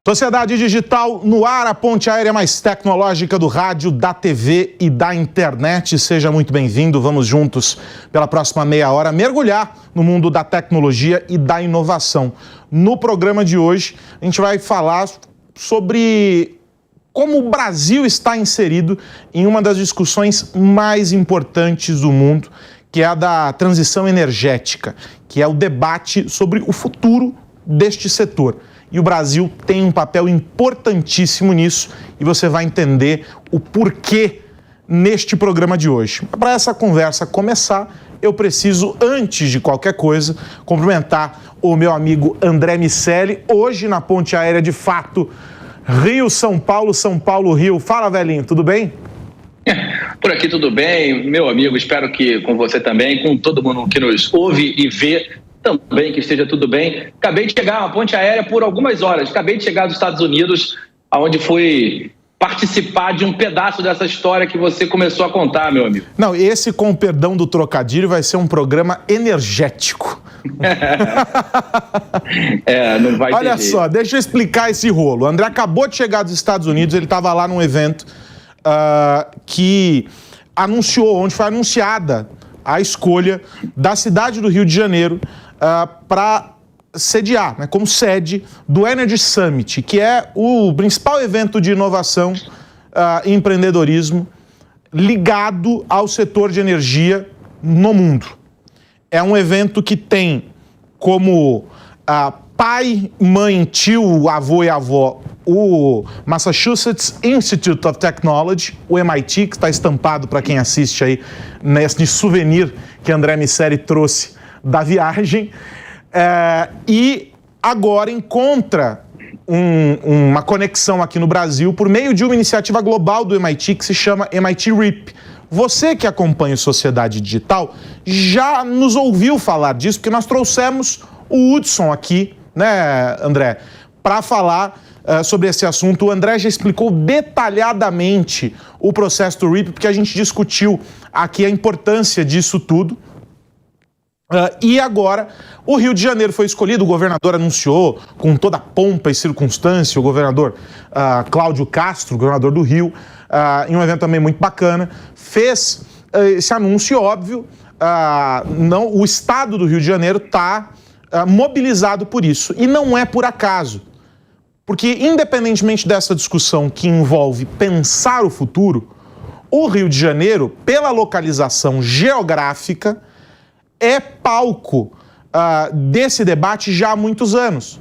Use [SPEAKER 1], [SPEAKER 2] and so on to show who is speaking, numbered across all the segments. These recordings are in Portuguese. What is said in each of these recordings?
[SPEAKER 1] Sociedade Digital no ar, a ponte aérea mais tecnológica do rádio, da TV e da internet. Seja muito bem-vindo. Vamos juntos, pela próxima meia hora, mergulhar no mundo da tecnologia e da inovação. No programa de hoje, a gente vai falar sobre como o Brasil está inserido em uma das discussões mais importantes do mundo, que é a da transição energética, que é o debate sobre o futuro deste setor. E o Brasil tem um papel importantíssimo nisso e você vai entender o porquê neste programa de hoje. Para essa conversa começar, eu preciso, antes de qualquer coisa, cumprimentar o meu amigo André Miceli, hoje na ponte aérea de fato, Rio-São Paulo, São Paulo-Rio. Fala, velhinho, tudo bem?
[SPEAKER 2] Por aqui tudo bem, meu amigo, espero que com você também, com todo mundo que nos ouve e vê, também que esteja tudo bem. Acabei de chegar à ponte aérea por algumas horas. Acabei de chegar dos Estados Unidos, onde fui participar de um pedaço dessa história que você começou a contar, meu amigo.
[SPEAKER 1] Não, esse, com o perdão do trocadilho, vai ser um programa energético.
[SPEAKER 2] Não vai ter
[SPEAKER 1] Olha
[SPEAKER 2] jeito.
[SPEAKER 1] só, deixa eu explicar esse rolo. O André acabou de chegar dos Estados Unidos, ele estava lá num evento que anunciou, onde foi anunciada a escolha da cidade do Rio de Janeiro para sediar, né, como sede do Energy Summit, que é o principal evento de inovação e empreendedorismo ligado ao setor de energia no mundo. É um evento que tem como pai, mãe, tio, avô e avó o Massachusetts Institute of Technology, o MIT, que está estampado para quem assiste aí nesse souvenir que André Miceli trouxe da viagem, e agora encontra uma conexão aqui no Brasil por meio de uma iniciativa global do MIT que se chama MIT REAP. Você que acompanha a Sociedade Digital já nos ouviu falar disso, porque nós trouxemos o Hudson aqui, né, André, para falar sobre esse assunto. O André já explicou detalhadamente o processo do REAP, porque a gente discutiu aqui a importância disso tudo. E agora o Rio de Janeiro foi escolhido, o governador anunciou com toda a pompa e circunstância, o governador Cláudio Castro, governador do Rio, em um evento também muito bacana, fez esse anúncio óbvio. O estado do Rio de Janeiro está mobilizado por isso, e não é por acaso. Porque, independentemente dessa discussão que envolve pensar o futuro, o Rio de Janeiro, pela localização geográfica, é palco desse debate já há muitos anos.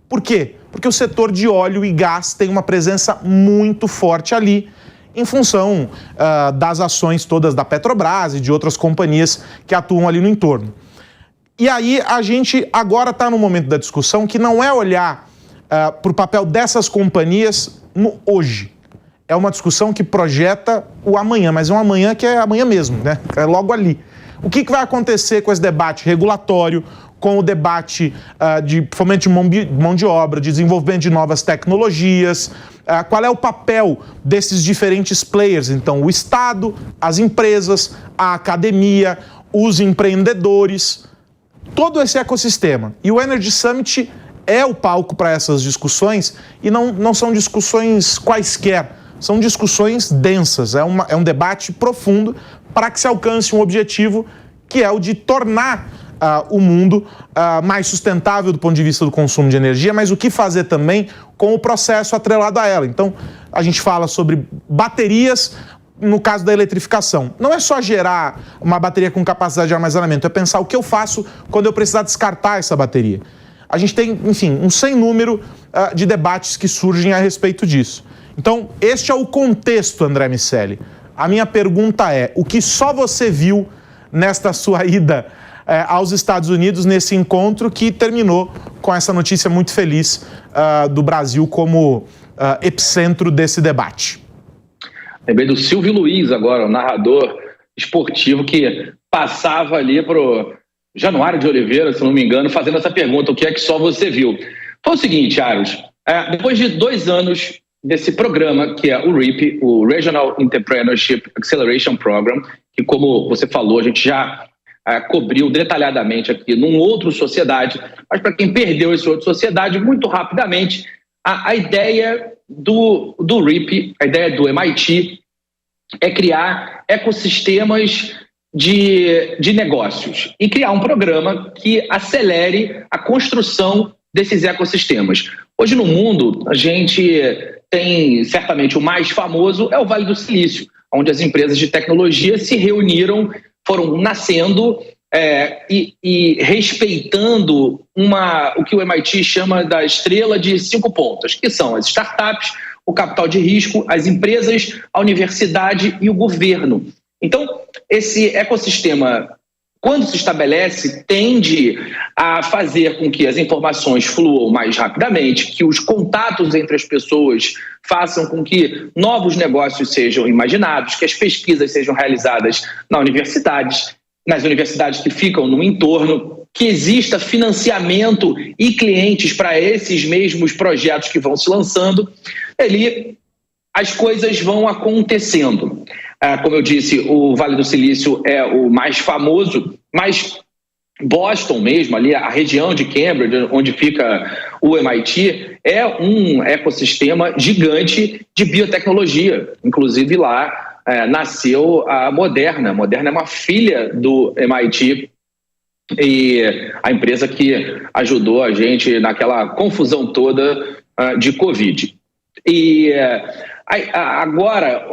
[SPEAKER 1] Por quê? Porque o setor de óleo e gás tem uma presença muito forte ali, em função das ações todas da Petrobras e de outras companhias que atuam ali no entorno. E aí a gente agora está no momento da discussão que não é olhar para o papel dessas companhias no hoje. É uma discussão que projeta o amanhã, mas é um amanhã que é amanhã mesmo, né? É logo ali. O que vai acontecer com esse debate regulatório, com o debate de fomento de mão de obra, de desenvolvimento de novas tecnologias? Qual é o papel desses diferentes players? Então, o Estado, as empresas, a academia, os empreendedores, todo esse ecossistema. E o Energy Summit é o palco para essas discussões, e não são discussões quaisquer, são discussões densas, é um debate profundo para que se alcance um objetivo que é o de tornar o mundo mais sustentável do ponto de vista do consumo de energia, mas o que fazer também com o processo atrelado a ela. Então, a gente fala sobre baterias no caso da eletrificação. Não é só gerar uma bateria com capacidade de armazenamento, é pensar o que eu faço quando eu precisar descartar essa bateria. A gente tem, enfim, um sem número de debates que surgem a respeito disso. Então, este é o contexto, André Miceli. A minha pergunta é, o que só você viu nesta sua ida aos Estados Unidos, nesse encontro que terminou com essa notícia muito feliz do Brasil como epicentro desse debate?
[SPEAKER 2] Lembrei do Silvio Luiz agora, o narrador esportivo que passava ali pro Januário de Oliveira, se não me engano, fazendo essa pergunta, o que é que só você viu? Foi o seguinte, Aros, depois de 2 anos desse programa, que é o REAP, o Regional Entrepreneurship Acceleration Program, que, como você falou, a gente já cobriu detalhadamente aqui num outro Sociedade, mas para quem perdeu esse outro Sociedade, muito rapidamente, A ideia do RIP, a ideia do MIT, é criar ecossistemas de negócios e criar um programa que acelere a construção desses ecossistemas. Hoje no mundo, a gente tem, certamente, o mais famoso é o Vale do Silício, onde as empresas de tecnologia se reuniram, foram nascendo e respeitando o que o MIT chama da estrela de 5 pontas, que são as startups, o capital de risco, as empresas, a universidade e o governo. Então, esse ecossistema, quando se estabelece, tende a fazer com que as informações fluam mais rapidamente, que os contatos entre as pessoas façam com que novos negócios sejam imaginados, que as pesquisas sejam realizadas nas universidades que ficam no entorno, que exista financiamento e clientes para esses mesmos projetos que vão se lançando. Ali as coisas vão acontecendo. Como eu disse, o Vale do Silício é o mais famoso, mas Boston mesmo, ali a região de Cambridge, onde fica o MIT, é um ecossistema gigante de biotecnologia. Inclusive lá nasceu a Moderna. A Moderna é uma filha do MIT e a empresa que ajudou a gente naquela confusão toda de Covid. E agora,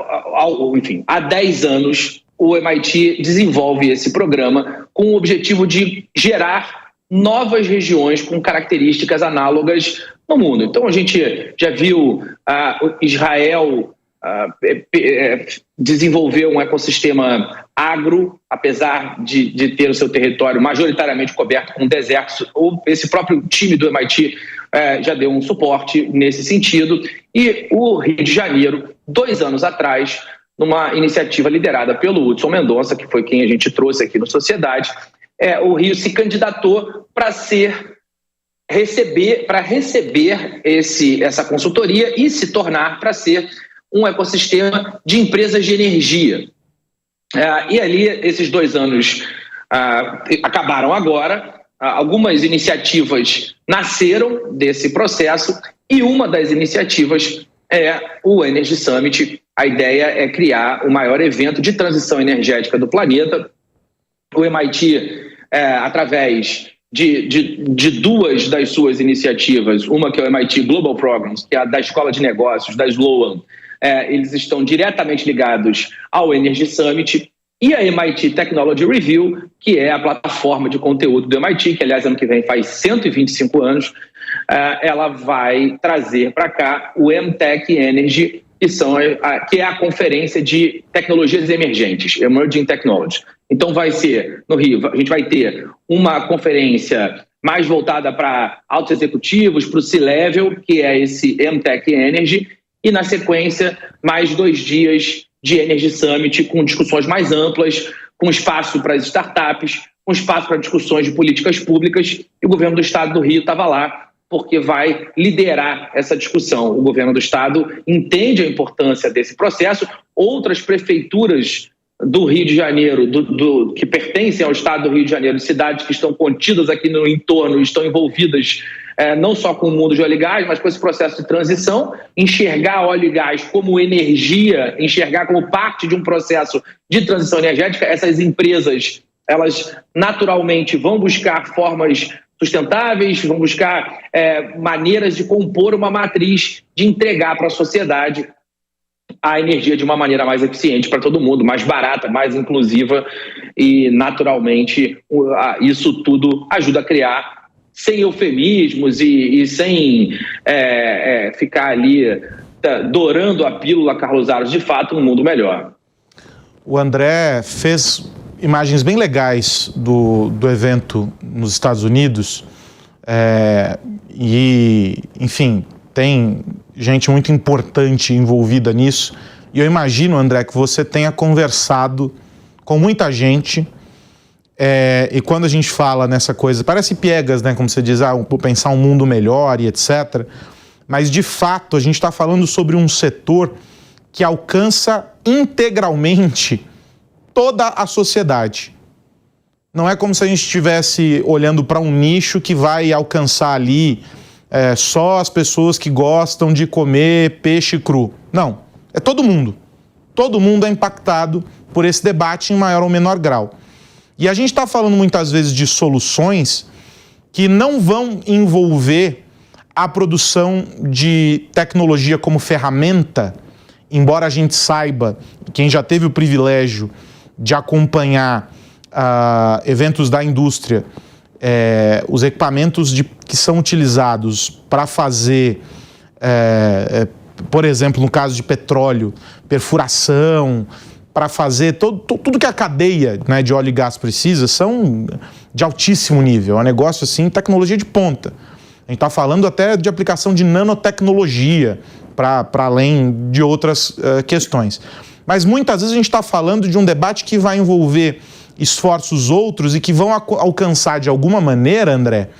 [SPEAKER 2] enfim, há 10 anos, o MIT desenvolve esse programa com o objetivo de gerar novas regiões com características análogas no mundo. Então, a gente já viu Israel desenvolver um ecossistema agro, apesar de ter o seu território majoritariamente coberto com desertos. Esse próprio time do MIT já deu um suporte nesse sentido. E o Rio de Janeiro, 2 anos atrás, numa iniciativa liderada pelo Hudson Mendonça, que foi quem a gente trouxe aqui no Sociedade, o Rio se candidatou para receber essa consultoria e se tornar para ser um ecossistema de empresas de energia. E ali, esses 2 anos acabaram agora. Algumas iniciativas nasceram desse processo e uma das iniciativas é o Energy Summit. A ideia é criar o maior evento de transição energética do planeta. O MIT, através de 2 das suas iniciativas, uma que é o MIT Global Programs, que é a da Escola de Negócios, da Sloan, eles estão diretamente ligados ao Energy Summit, e a MIT Technology Review, que é a plataforma de conteúdo do MIT, que, aliás, ano que vem faz 125 anos, ela vai trazer para cá o MTech Energy, que é a conferência de tecnologias emergentes, Emerging Technology. Então vai ser, no Rio, a gente vai ter uma conferência mais voltada para altos executivos, para o C-Level, que é esse MTech Energy, e na sequência, mais 2 dias de Energy Summit com discussões mais amplas, com espaço para as startups, com espaço para discussões de políticas públicas, e o governo do estado do Rio estava lá porque vai liderar essa discussão. O governo do estado entende a importância desse processo. Outras prefeituras do Rio de Janeiro, que pertencem ao estado do Rio de Janeiro, cidades que estão contidas aqui no entorno, estão envolvidas não só com o mundo de óleo e gás, mas com esse processo de transição, enxergar óleo e gás como energia, enxergar como parte de um processo de transição energética. Essas empresas, elas naturalmente vão buscar formas sustentáveis, vão buscar maneiras de compor uma matriz de entregar para a sociedade a energia de uma maneira mais eficiente para todo mundo, mais barata, mais inclusiva, e naturalmente isso tudo ajuda a criar, sem eufemismos e sem ficar ali dourando a pílula Carlos Aros, de fato, um mundo melhor.
[SPEAKER 1] O André fez imagens bem legais do evento nos Estados Unidos e, enfim, tem gente muito importante envolvida nisso. E eu imagino, André, que você tenha conversado com muita gente. E quando a gente fala nessa coisa, parece piegas, né? Como você diz, pensar um mundo melhor e etc. Mas, de fato, a gente está falando sobre um setor que alcança integralmente toda a sociedade. Não é como se a gente estivesse olhando para um nicho que vai alcançar ali só as pessoas que gostam de comer peixe cru. Não, é todo mundo. Todo mundo é impactado por esse debate em maior ou menor grau. E a gente está falando muitas vezes de soluções que não vão envolver a produção de tecnologia como ferramenta, embora a gente saiba, quem já teve o privilégio de acompanhar eventos da indústria, os equipamentos que são utilizados para fazer, por exemplo, no caso de petróleo, perfuração, para fazer tudo que a cadeia, né, de óleo e gás precisa, são de altíssimo nível. É um negócio assim, tecnologia de ponta. A gente está falando até de aplicação de nanotecnologia, para além de outras questões. Mas muitas vezes a gente está falando de um debate que vai envolver esforços outros e que vão alcançar de alguma maneira, André,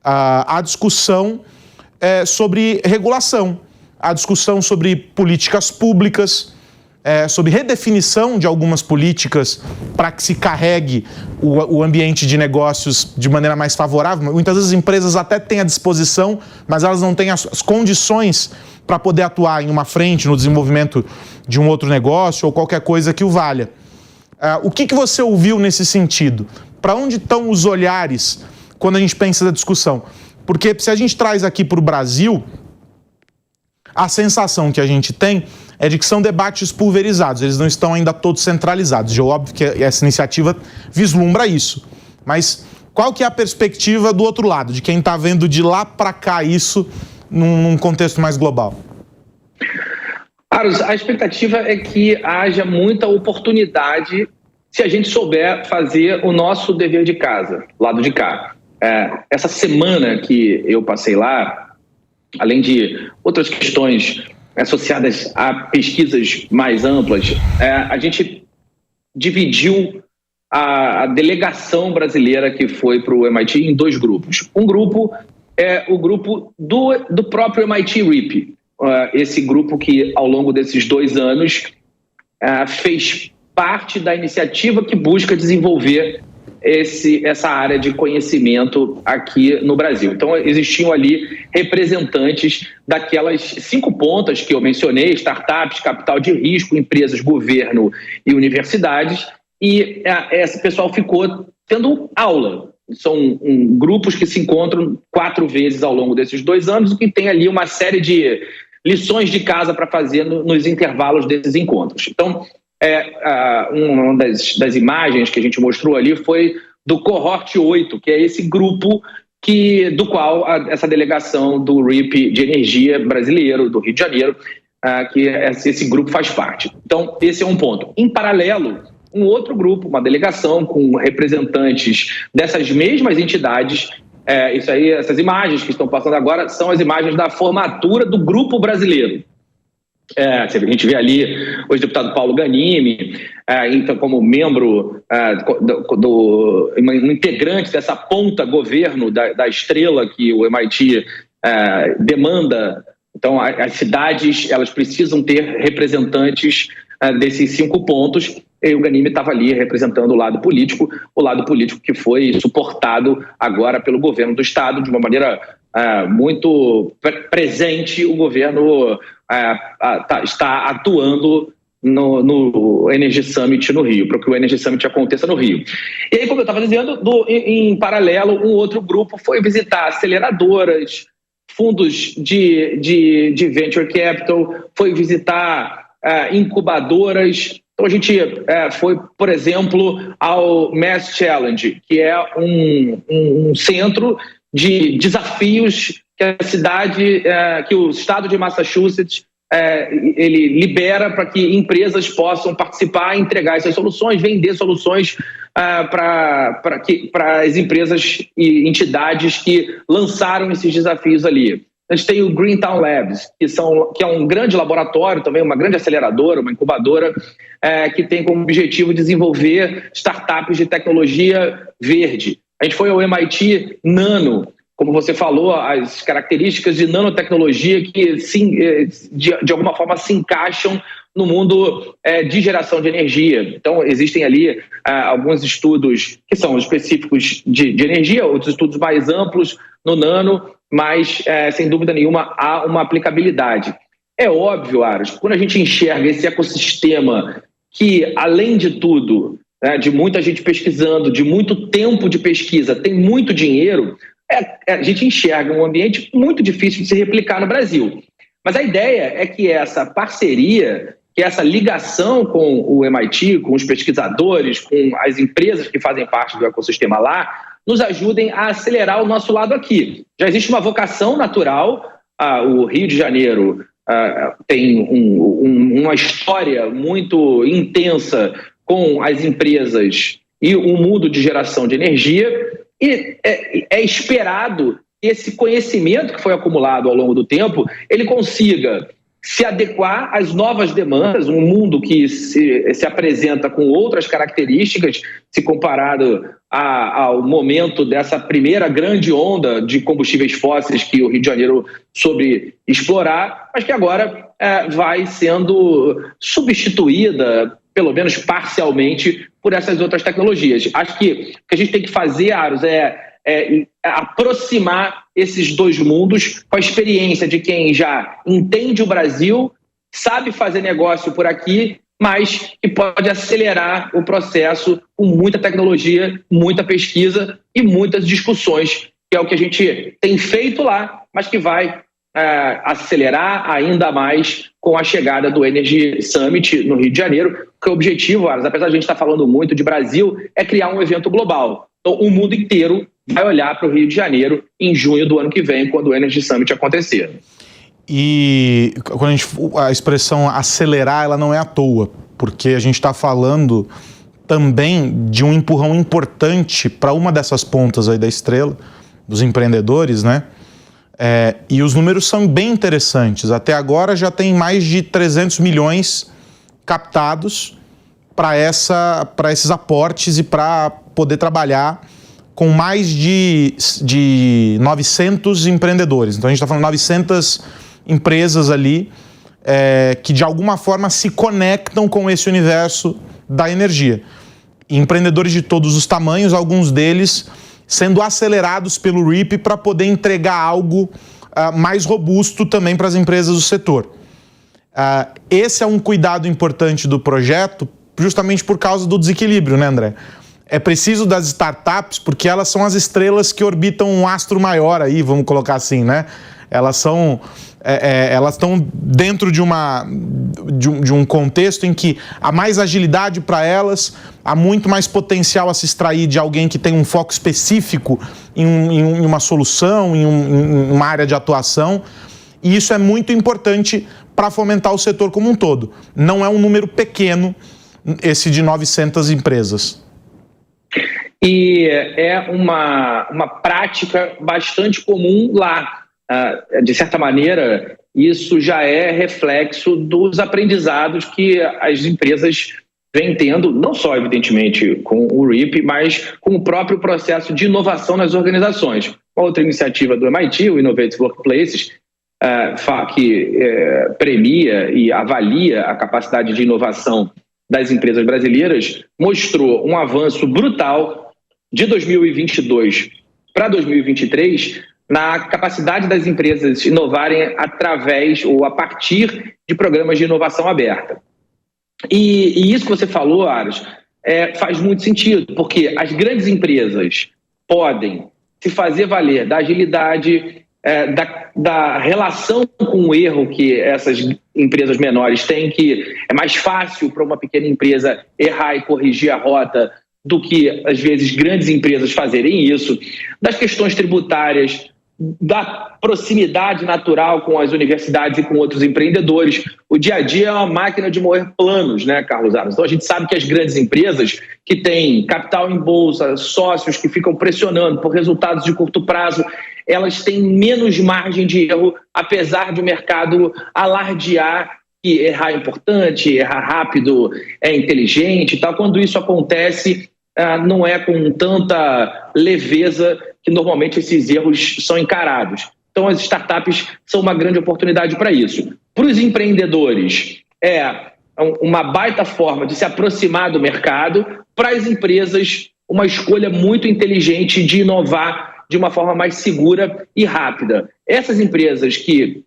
[SPEAKER 1] a discussão sobre regulação, a discussão sobre políticas públicas, sobre redefinição de algumas políticas para que se carregue o ambiente de negócios de maneira mais favorável. Muitas vezes as empresas até têm a disposição, mas elas não têm as condições para poder atuar em uma frente no desenvolvimento de um outro negócio ou qualquer coisa que o valha. O que você ouviu nesse sentido? Para onde estão os olhares quando a gente pensa na discussão? Porque se a gente traz aqui para o Brasil, a sensação que a gente tem é de que são debates pulverizados, eles não estão ainda todos centralizados. É óbvio que essa iniciativa vislumbra isso. Mas qual que é a perspectiva do outro lado, de quem está vendo de lá para cá isso num contexto mais global?
[SPEAKER 2] Carlos, a expectativa é que haja muita oportunidade se a gente souber fazer o nosso dever de casa, lado de cá. Essa semana que eu passei lá, além de outras questões associadas a pesquisas mais amplas, a gente dividiu a delegação brasileira que foi para o MIT em dois grupos. Um grupo é o grupo do próprio MIT RIP, esse grupo que ao longo desses 2 anos fez parte da iniciativa que busca desenvolver essa área de conhecimento aqui no Brasil. Então, existiam ali representantes daquelas 5 pontas que eu mencionei: startups, capital de risco, empresas, governo e universidades, e esse pessoal ficou tendo aula. São grupos que se encontram 4 vezes ao longo desses 2 anos, e que tem ali uma série de lições de casa para fazer nos intervalos desses encontros. Então, uma das imagens que a gente mostrou ali foi do Cohort 8, que é esse grupo do qual essa delegação do RIP de energia brasileiro, do Rio de Janeiro, que esse grupo faz parte. Então, esse é um ponto. Em paralelo, um outro grupo, uma delegação com representantes dessas mesmas entidades. Essas imagens que estão passando agora são as imagens da formatura do grupo brasileiro. A gente vê ali o deputado Paulo Ganimi, então, como membro, um integrante dessa ponta governo da estrela que o MIT demanda. Então, as cidades, elas precisam ter representantes desses 5 pontos, e o Ganimi estava ali representando o lado político que foi suportado agora pelo governo do Estado de uma maneira muito presente. O governo está atuando no Energy Summit no Rio, para que o Energy Summit aconteça no Rio. E aí, como eu estava dizendo, em paralelo, um outro grupo foi visitar aceleradoras, fundos de venture capital, foi visitar incubadoras. Então, a gente foi, por exemplo, ao Mass Challenge, que é um centro de desafios que o estado de Massachusetts ele libera para que empresas possam participar, entregar essas soluções, vender soluções para as empresas e entidades que lançaram esses desafios ali. A gente tem o Greentown Labs, que é um grande laboratório, também uma grande aceleradora, uma incubadora, que tem como objetivo desenvolver startups de tecnologia verde. A gente foi ao MIT Nano, como você falou, as características de nanotecnologia que de alguma forma se encaixam no mundo de geração de energia. Então, existem ali alguns estudos que são específicos de energia, outros estudos mais amplos no nano, mas, sem dúvida nenhuma, há uma aplicabilidade. É óbvio, Aros, quando a gente enxerga esse ecossistema que, além de tudo, de muita gente pesquisando, de muito tempo de pesquisa, tem muito dinheiro, a gente enxerga um ambiente muito difícil de se replicar no Brasil. Mas a ideia é que essa parceria, que essa ligação com o MIT, com os pesquisadores, com as empresas que fazem parte do ecossistema lá, nos ajudem a acelerar o nosso lado aqui. Já existe uma vocação natural, o Rio de Janeiro tem uma história muito intensa com as empresas e o mundo de geração de energia, e é esperado que esse conhecimento que foi acumulado ao longo do tempo, ele consiga se adequar às novas demandas, um mundo que se apresenta com outras características, se comparado ao momento dessa primeira grande onda de combustíveis fósseis que o Rio de Janeiro soube explorar, mas que agora vai sendo substituída, pelo menos parcialmente, por essas outras tecnologias. Acho que o que a gente tem que fazer, Aros, é aproximar esses dois mundos com a experiência de quem já entende o Brasil, sabe fazer negócio por aqui, mas que pode acelerar o processo com muita tecnologia, muita pesquisa e muitas discussões, que é o que a gente tem feito lá, mas que vai acelerar ainda mais com a chegada do Energy Summit no Rio de Janeiro, que o objetivo, Aros, apesar de a gente estar falando muito de Brasil, é criar um evento global. Então, o mundo inteiro vai olhar para o Rio de Janeiro em junho do ano que vem, quando o Energy Summit acontecer.
[SPEAKER 1] E quando a expressão acelerar, ela não é à toa, porque a gente está falando também de um empurrão importante para uma dessas pontas aí da estrela, dos empreendedores, né? E os números são bem interessantes. Até agora já tem mais de 300 milhões captados para esses aportes e para poder trabalhar com mais de 900 empreendedores. Então a gente está falando de 900 empresas ali que de alguma forma se conectam com esse universo da energia. E empreendedores de todos os tamanhos, alguns deles sendo acelerados pelo REAP para poder entregar algo mais robusto também para as empresas do setor. Esse é um cuidado importante do projeto, justamente por causa do desequilíbrio, né, André? É preciso das startups, porque elas são as estrelas que orbitam um astro maior aí, vamos colocar assim, né? Elas estão dentro de um contexto em que há mais agilidade para elas, há muito mais potencial a se extrair de alguém que tem um foco específico em uma solução, em uma área de atuação, e isso é muito importante para fomentar o setor como um todo. Não é um número pequeno esse de 900 empresas.
[SPEAKER 2] E é uma prática bastante comum lá. De certa maneira, isso já é reflexo dos aprendizados que as empresas vêm tendo, não só, evidentemente, com o REAP, mas com o próprio processo de inovação nas organizações. Uma outra iniciativa do MIT, o Innovative Workplaces, que premia e avalia a capacidade de inovação das empresas brasileiras, mostrou um avanço brutal de 2022 para 2023 na capacidade das empresas inovarem através ou a partir de programas de inovação aberta. E isso que você falou, Aros, faz muito sentido, porque as grandes empresas podem se fazer valer da agilidade, da relação com o erro que essas empresas menores têm, que é mais fácil para uma pequena empresa errar e corrigir a rota do que, às vezes, grandes empresas fazerem isso, das questões tributárias, da proximidade natural com as universidades e com outros empreendedores. O dia a dia é uma máquina de moer planos, né, Carlos Aros? Então a gente sabe que as grandes empresas que têm capital em bolsa, sócios que ficam pressionando por resultados de curto prazo, elas têm menos margem de erro, apesar de o mercado alardear que errar é importante, errar rápido é inteligente e tal. Quando isso acontece, não é com tanta leveza que normalmente esses erros são encarados. Então as startups são uma grande oportunidade para isso. Para os empreendedores, é uma baita forma de se aproximar do mercado. Para as empresas, uma escolha muito inteligente de inovar de uma forma mais segura e rápida. Essas empresas que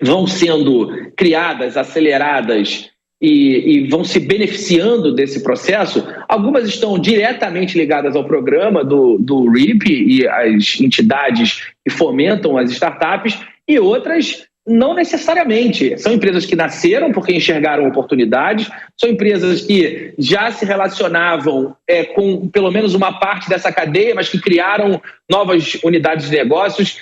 [SPEAKER 2] vão sendo criadas, aceleradas e vão se beneficiando desse processo, algumas estão diretamente ligadas ao programa do RIP e as entidades que fomentam as startups, e outras não necessariamente. São empresas que nasceram porque enxergaram oportunidades, são empresas que já se relacionavam com pelo menos uma parte dessa cadeia, mas que criaram novas unidades de negócios,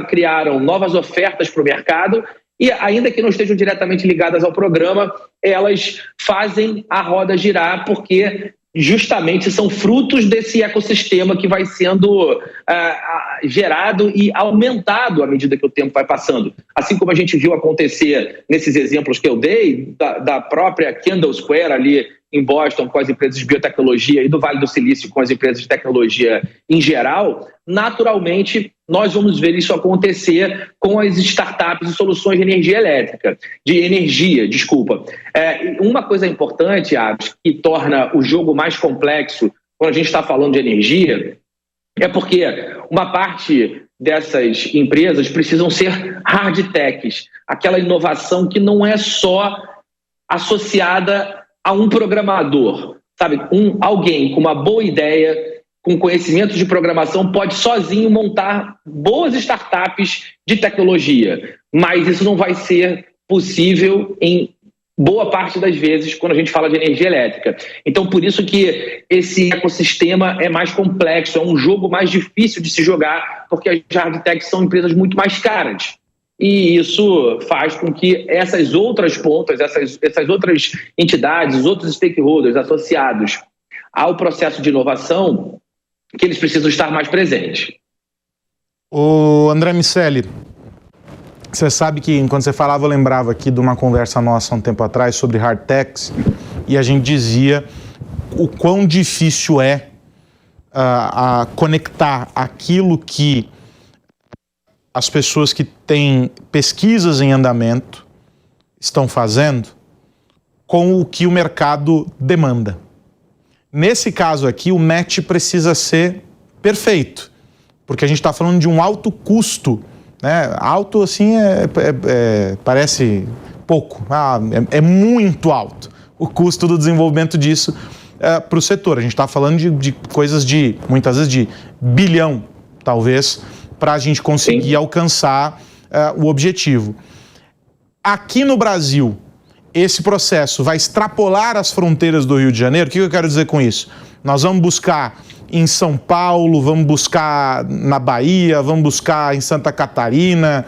[SPEAKER 2] criaram novas ofertas para o mercado, e ainda que não estejam diretamente ligadas ao programa, elas fazem a roda girar porque justamente são frutos desse ecossistema que vai sendo gerado e aumentado à medida que o tempo vai passando. Assim como a gente viu acontecer nesses exemplos que eu dei, da própria Kendall Square ali em Boston com as empresas de biotecnologia e do Vale do Silício com as empresas de tecnologia em geral, naturalmente nós vamos ver isso acontecer com as startups e soluções de energia elétrica, Uma coisa importante, Aves, que torna o jogo mais complexo quando a gente está falando de energia, é porque uma parte dessas empresas precisam ser hard techs, aquela inovação que não é só associada a um programador, sabe? Alguém com uma boa ideia, com conhecimento de programação, pode sozinho montar boas startups de tecnologia, mas isso não vai ser possível em boa parte das vezes quando a gente fala de energia elétrica. Então, por isso que esse ecossistema é mais complexo, é um jogo mais difícil de se jogar, porque as hard techs são empresas muito mais caras. E isso faz com que essas outras pontas, essas outras entidades, os outros stakeholders associados ao processo de inovação, que eles precisam estar mais presentes.
[SPEAKER 1] O André Miceli, você sabe que enquanto você falava, eu lembrava aqui de uma conversa nossa um tempo atrás sobre hard techs, e a gente dizia o quão difícil é a conectar aquilo que as pessoas que têm pesquisas em andamento estão fazendo com o que o mercado demanda. Nesse caso aqui, o match precisa ser perfeito, porque a gente está falando de um alto custo, né? Alto, assim, parece pouco, é muito alto o custo do desenvolvimento disso para o setor. A gente está falando de coisas muitas vezes, de bilhão, talvez, para a gente conseguir alcançar o objetivo. Aqui no Brasil, esse processo vai extrapolar as fronteiras do Rio de Janeiro. O que eu quero dizer com isso? Nós vamos buscar em São Paulo, vamos buscar na Bahia, vamos buscar em Santa Catarina.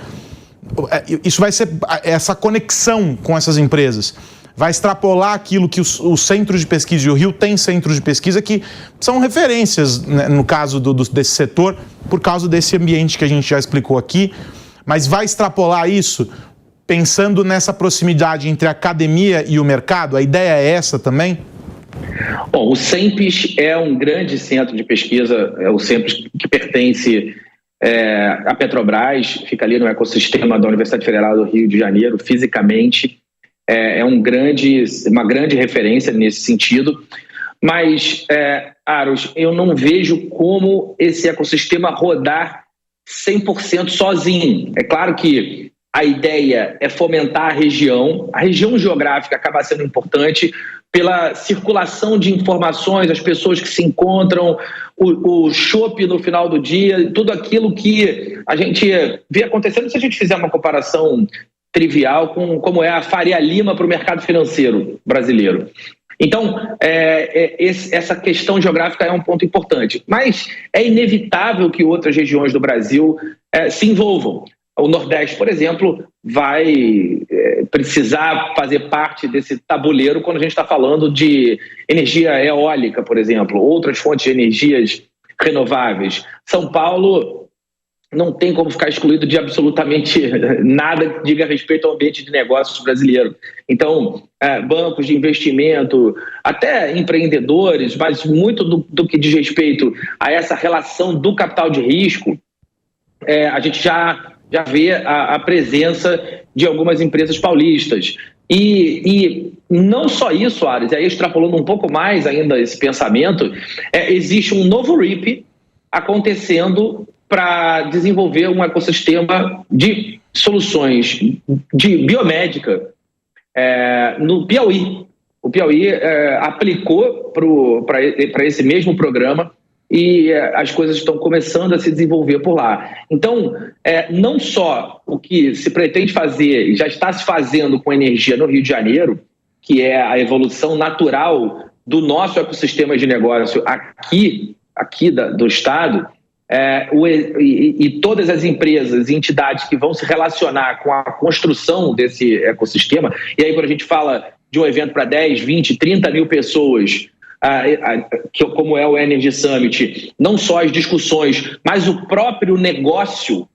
[SPEAKER 1] Isso vai ser essa conexão com essas empresas. Vai extrapolar aquilo que os centros de pesquisa, e o Rio tem centros de pesquisa que são referências, né, no caso desse setor, por causa desse ambiente que a gente já explicou aqui, mas vai extrapolar isso pensando nessa proximidade entre a academia e o mercado? A ideia é essa também?
[SPEAKER 2] Bom, o CEMPES é um grande centro de pesquisa, é o CEMPES que pertence à Petrobras, fica ali no ecossistema da Universidade Federal do Rio de Janeiro, fisicamente. É uma grande referência nesse sentido, mas, Aros, eu não vejo como esse ecossistema rodar 100% sozinho. É claro que a ideia é fomentar a região geográfica acaba sendo importante pela circulação de informações, as pessoas que se encontram, o chopp no final do dia, tudo aquilo que a gente vê acontecendo. Se a gente fizer uma comparação trivial com como é a Faria Lima para o mercado financeiro brasileiro. Então, essa questão geográfica é um ponto importante, mas é inevitável que outras regiões do Brasil se envolvam. O Nordeste, por exemplo, vai precisar fazer parte desse tabuleiro quando a gente está falando de energia eólica, por exemplo, outras fontes de energias renováveis. São Paulo não tem como ficar excluído de absolutamente nada que diga respeito ao ambiente de negócios brasileiro. Então, bancos de investimento, até empreendedores, mas muito do que diz respeito a essa relação do capital de risco, a gente já vê a presença de algumas empresas paulistas. E não só isso, Ares, aí extrapolando um pouco mais ainda esse pensamento, existe um novo RIP acontecendo para desenvolver um ecossistema de soluções de biomédica no Piauí. O Piauí aplicou para esse mesmo programa e as coisas estão começando a se desenvolver por lá. Então, não só o que se pretende fazer e já está se fazendo com energia no Rio de Janeiro, que é a evolução natural do nosso ecossistema de negócio aqui do Estado, e todas as empresas e entidades que vão se relacionar com a construção desse ecossistema, e aí quando a gente fala de um evento para 10, 20, 30 mil pessoas, como é o Energy Summit, não só as discussões, mas o próprio negócio,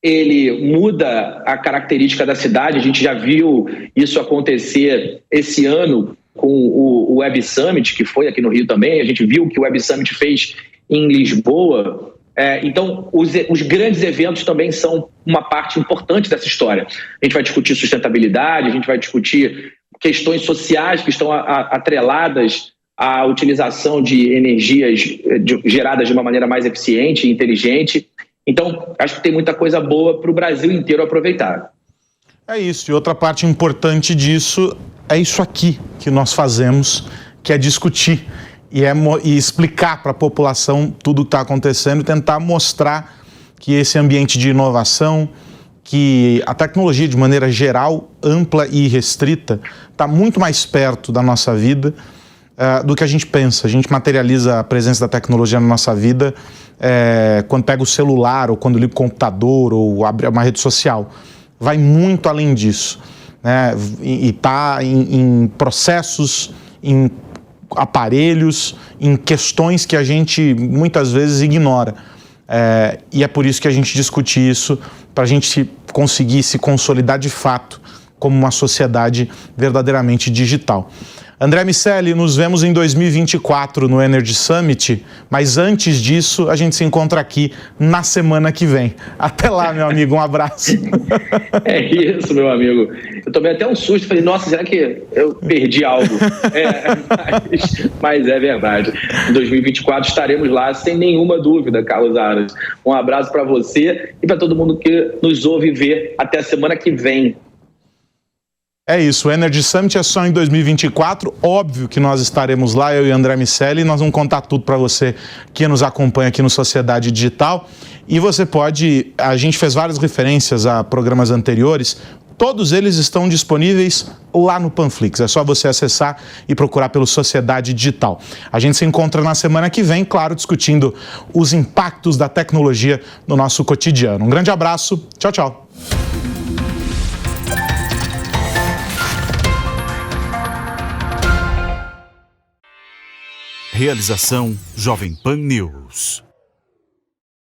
[SPEAKER 2] ele muda a característica da cidade. A gente já viu isso acontecer esse ano com o Web Summit, que foi aqui no Rio também. A gente viu o que o Web Summit fez em Lisboa. Então, os grandes eventos também são uma parte importante dessa história. A gente vai discutir sustentabilidade, a gente vai discutir questões sociais que estão atreladas à utilização de energias geradas de uma maneira mais eficiente e inteligente. Então, acho que tem muita coisa boa para o Brasil inteiro aproveitar.
[SPEAKER 1] É isso. E outra parte importante disso é isso aqui que nós fazemos, que é discutir e explicar para a população tudo o que está acontecendo e tentar mostrar que esse ambiente de inovação, que a tecnologia de maneira geral, ampla e restrita, está muito mais perto da nossa vida do que a gente pensa. A gente materializa a presença da tecnologia na nossa vida quando pega o celular, ou quando liga o computador, ou abre uma rede social. Vai muito além disso, né? E está em processos, em aparelhos, em questões que a gente muitas vezes ignora. E é por isso que a gente discute isso, para a gente conseguir se consolidar de fato como uma sociedade verdadeiramente digital. André Miceli, nos vemos em 2024 no Energy Summit, mas antes disso a gente se encontra aqui na semana que vem. Até lá, meu amigo, um abraço.
[SPEAKER 2] É isso, meu amigo. Eu tomei até um susto, falei, nossa, será que eu perdi algo? Mas é verdade. Em 2024 estaremos lá, sem nenhuma dúvida, Carlos Aras. Um abraço para você e para todo mundo que nos ouve e vê. Até a semana que vem.
[SPEAKER 1] É isso, o Energy Summit é só em 2024, óbvio que nós estaremos lá, eu e André Miceli, nós vamos contar tudo para você que nos acompanha aqui no Sociedade Digital. E você pode, a gente fez várias referências a programas anteriores, todos eles estão disponíveis lá no Panflix, é só você acessar e procurar pelo Sociedade Digital. A gente se encontra na semana que vem, claro, discutindo os impactos da tecnologia no nosso cotidiano. Um grande abraço, tchau, tchau.
[SPEAKER 3] Realização Jovem Pan News.